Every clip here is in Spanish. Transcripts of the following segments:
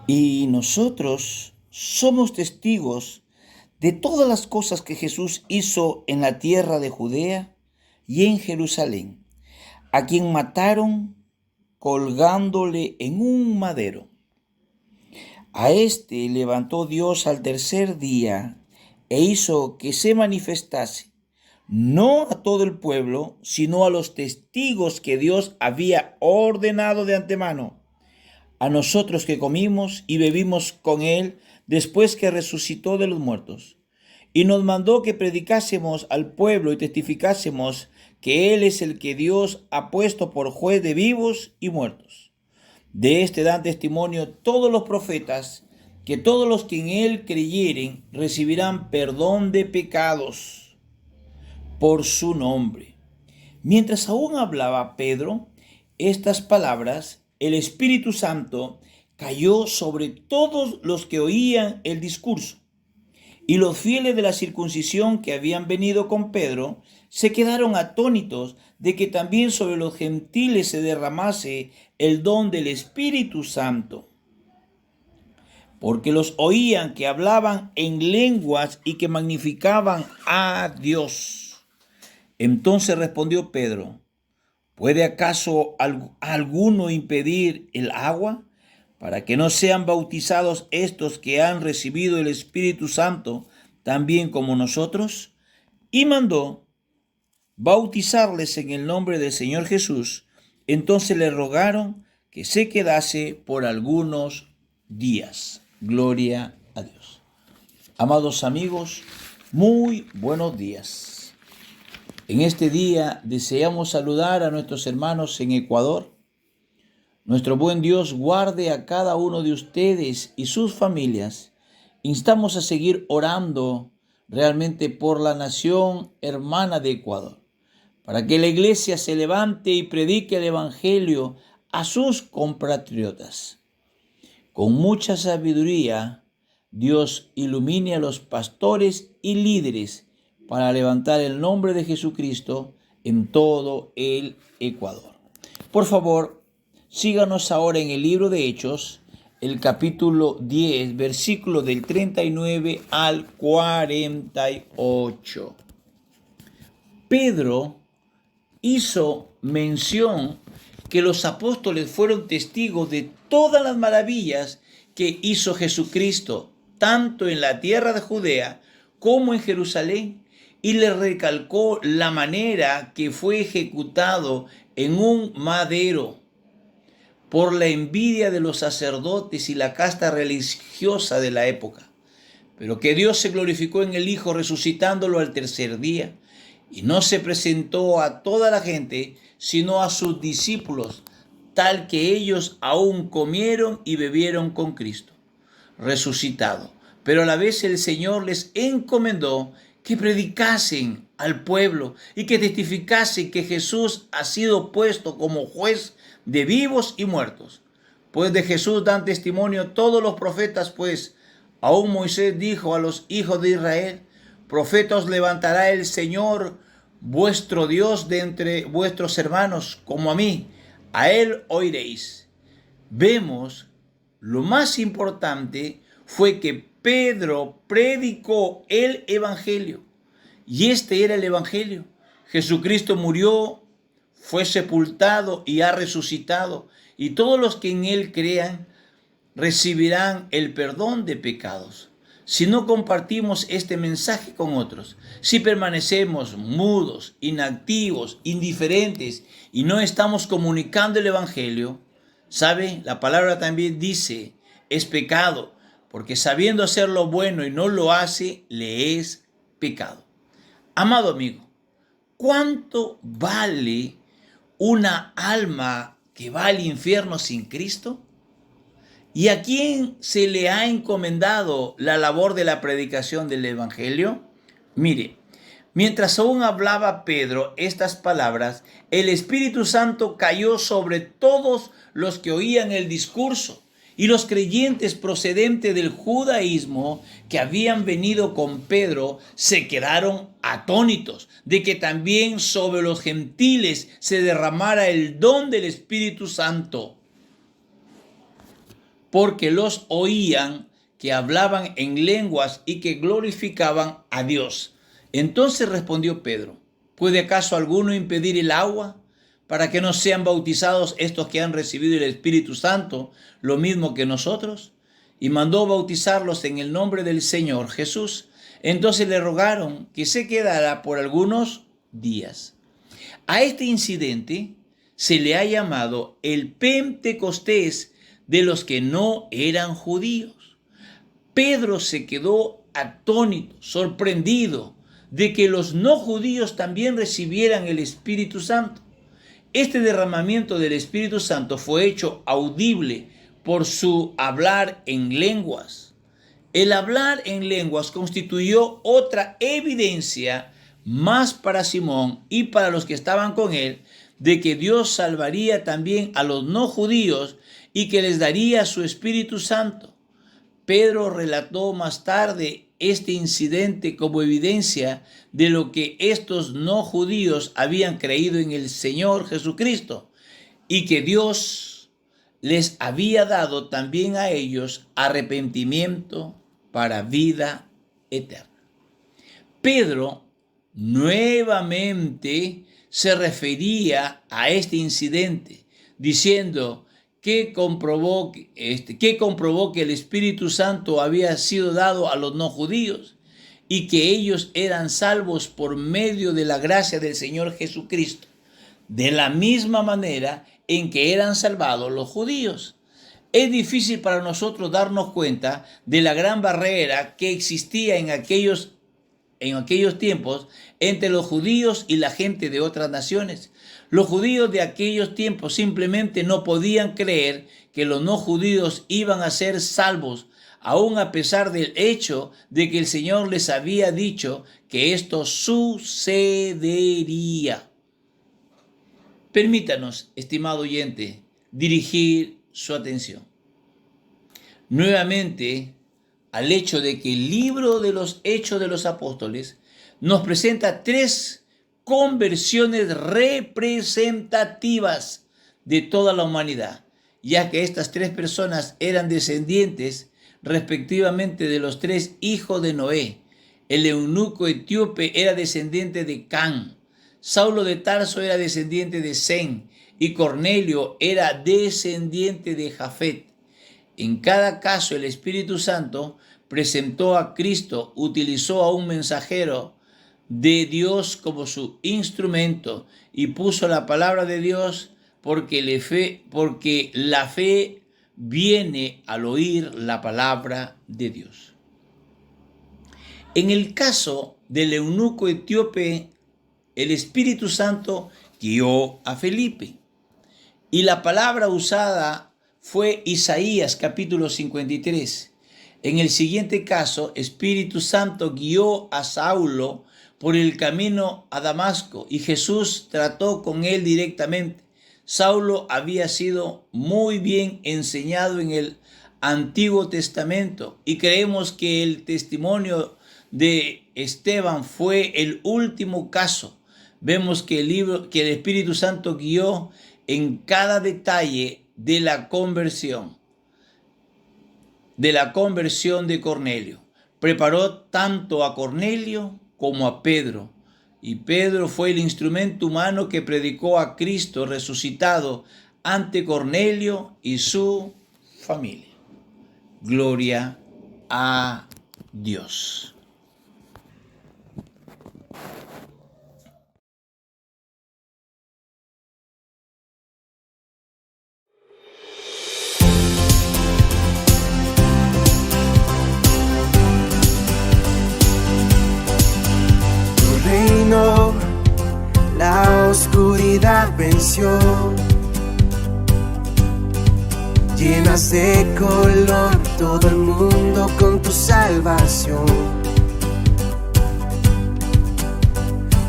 Y nosotros somos testigos de todas las cosas que Jesús hizo en la tierra de Judea y en Jerusalén, a quien mataron colgándole en un madero. A este levantó Dios al tercer día e hizo que se manifestase, no a todo el pueblo, sino a los testigos que Dios había ordenado de antemano, a nosotros que comimos y bebimos con él después que resucitó de los muertos. Y nos mandó que predicásemos al pueblo y testificásemos que él es el que Dios ha puesto por juez de vivos y muertos. De este dan testimonio todos los profetas, que todos los que en él creyeren recibirán perdón de pecados por su nombre. Mientras aún hablaba Pedro estas palabras, el Espíritu Santo cayó sobre todos los que oían el discurso. Y los fieles de la circuncisión que habían venido con Pedro se quedaron atónitos de que también sobre los gentiles se derramase el don del Espíritu Santo, porque los oían que hablaban en lenguas y que magnificaban a Dios. Entonces respondió Pedro: ¿puede acaso alguno impedir el agua para que no sean bautizados estos que han recibido el Espíritu Santo también como nosotros? Y mandó bautizarles en el nombre del Señor Jesús. Entonces le rogaron que se quedase por algunos días. Gloria a Dios. Amados amigos, muy buenos días. En este día deseamos saludar a nuestros hermanos en Ecuador. Nuestro buen Dios guarde a cada uno de ustedes y sus familias. Instamos a seguir orando realmente por la nación hermana de Ecuador, para que la iglesia se levante y predique el evangelio a sus compatriotas. Con mucha sabiduría, Dios ilumine a los pastores y líderes para levantar el nombre de Jesucristo en todo el Ecuador. Por favor, síganos ahora en el libro de Hechos, el capítulo 10, versículo del 39 al 48. Pedro hizo mención que los apóstoles fueron testigos de todas las maravillas que hizo Jesucristo, tanto en la tierra de Judea como en Jerusalén, y le recalcó la manera que fue ejecutado en un madero por la envidia de los sacerdotes y la casta religiosa de la época, pero que Dios se glorificó en el Hijo resucitándolo al tercer día, y no se presentó a toda la gente, sino a sus discípulos, tal que ellos aún comieron y bebieron con Cristo resucitado. Pero a la vez el Señor les encomendó que predicasen al pueblo y que testificasen que Jesús ha sido puesto como juez de vivos y muertos. Pues de Jesús dan testimonio todos los profetas, pues aún Moisés dijo a los hijos de Israel: profeta os levantará el Señor vuestro Dios de entre vuestros hermanos, como a mí, a él oiréis. Vemos lo más importante fue que Pedro predicó el evangelio, y este era el evangelio. Jesucristo murió, fue sepultado y ha resucitado, y todos los que en él crean recibirán el perdón de pecados. Si no compartimos este mensaje con otros, si permanecemos mudos, inactivos, indiferentes y no estamos comunicando el evangelio, ¿sabe? La palabra también dice, es pecado, porque sabiendo hacer lo bueno y no lo hace, le es pecado. Amado amigo, ¿cuánto vale una alma que va al infierno sin Cristo? ¿Y a quién se le ha encomendado la labor de la predicación del evangelio? Mire, mientras aún hablaba Pedro estas palabras, el Espíritu Santo cayó sobre todos los que oían el discurso, y los creyentes procedentes del judaísmo que habían venido con Pedro se quedaron atónitos de que también sobre los gentiles se derramara el don del Espíritu Santo. porque los oían que hablaban en lenguas y que glorificaban a Dios. Entonces respondió Pedro: ¿puede acaso alguno impedir el agua para que no sean bautizados estos que han recibido el Espíritu Santo, lo mismo que nosotros? Y mandó bautizarlos en el nombre del Señor Jesús. Entonces le rogaron que se quedara por algunos días. A este incidente se le ha llamado el Pentecostés de los que no eran judíos. Pedro se quedó atónito, sorprendido de que los no judíos también recibieran el Espíritu Santo. Este derramamiento del Espíritu Santo fue hecho audible por su hablar en lenguas. El hablar en lenguas constituyó otra evidencia más para Simón y para los que estaban con él de que Dios salvaría también a los no judíos y que les daría su Espíritu Santo. Pedro relató más tarde este incidente como evidencia de lo que estos no judíos habían creído en el Señor Jesucristo y que Dios les había dado también a ellos arrepentimiento para vida eterna. Pedro nuevamente se refería a este incidente diciendo que comprobó que el Espíritu Santo había sido dado a los no judíos y que ellos eran salvos por medio de la gracia del Señor Jesucristo, de la misma manera en que eran salvados los judíos. Es difícil para nosotros darnos cuenta de la gran barrera que existía en aquellos tiempos entre los judíos y la gente de otras naciones. Los judíos de aquellos tiempos simplemente no podían creer que los no judíos iban a ser salvos, aun a pesar del hecho de que el Señor les había dicho que esto sucedería. Permítanos, estimado oyente, dirigir su atención nuevamente al hecho de que el libro de los Hechos de los Apóstoles nos presenta 3 conversiones representativas de toda la humanidad, ya que estas 3 personas eran descendientes respectivamente de los 3 hijos de Noé. El eunuco etíope era descendiente de Can, Saulo de Tarso era descendiente de Sem y Cornelio era descendiente de Jafet. En cada caso, el Espíritu Santo presentó a Cristo, utilizó a un mensajero de Dios como su instrumento y puso la palabra de Dios porque la fe viene al oír la palabra de Dios. En el caso del eunuco etíope, el Espíritu Santo guió a Felipe y la palabra usada fue Isaías capítulo 53. En el siguiente caso, Espíritu Santo guió a Saulo por el camino a Damasco y Jesús trató con él directamente. Saulo había sido muy bien enseñado en el Antiguo Testamento y creemos que el testimonio de Esteban fue el último caso. Vemos que el Espíritu Santo guió en cada detalle de la conversión de Cornelio. Preparó tanto a Cornelio como a Pedro. Y Pedro fue el instrumento humano que predicó a Cristo resucitado ante Cornelio y su familia. Gloria a Dios. La oscuridad venció, llenas de color todo el mundo con tu salvación.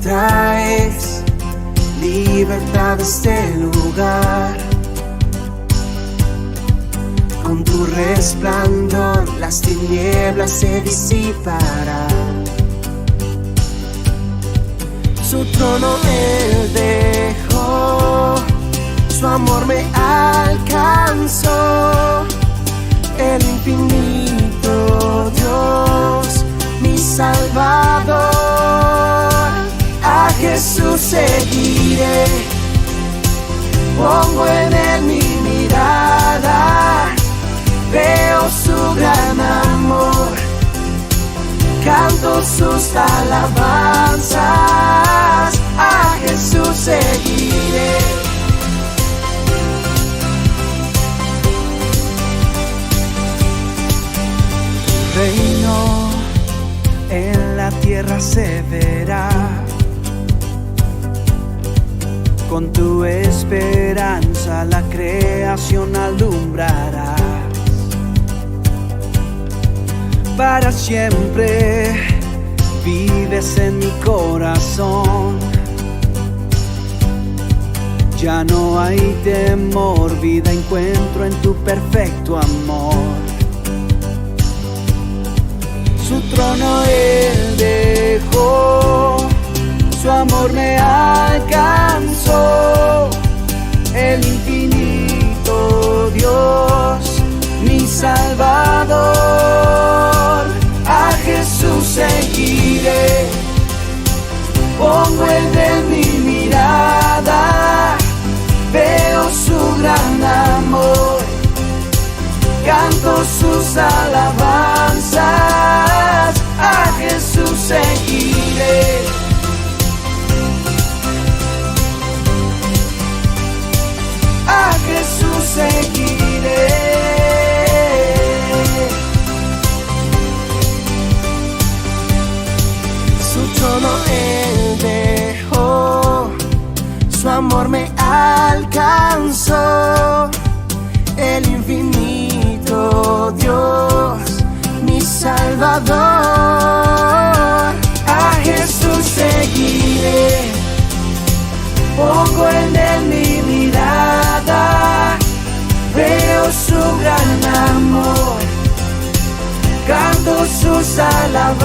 Traes libertad a este lugar, con tu resplandor las tinieblas se disiparán. Su trono él dejó, su amor me alcanzó, Pongo en él mi mirada, veo su gran amor, canto sus alabanzas, a Jesús seguiré. Reino en la tierra se verá, con tu esperanza la creación alumbrarás. Para siempre vives en mi corazón, ya no hay temor, vida encuentro en tu perfecto amor. Su trono él dejó, su amor me alcanzó, el infinito Dios, mi Salvador. A Jesús seguiré, pongo en él mi mirada, veo su gran amor, canto sus alabanzas, a Jesús seguiré. A Jesús seguiré. Su trono él dejó, su amor me alcanzó, el infinito Dios, mi Salvador. A Jesús seguiré, pongo en él mi mirada, veo su gran amor, canto sus alabanzas,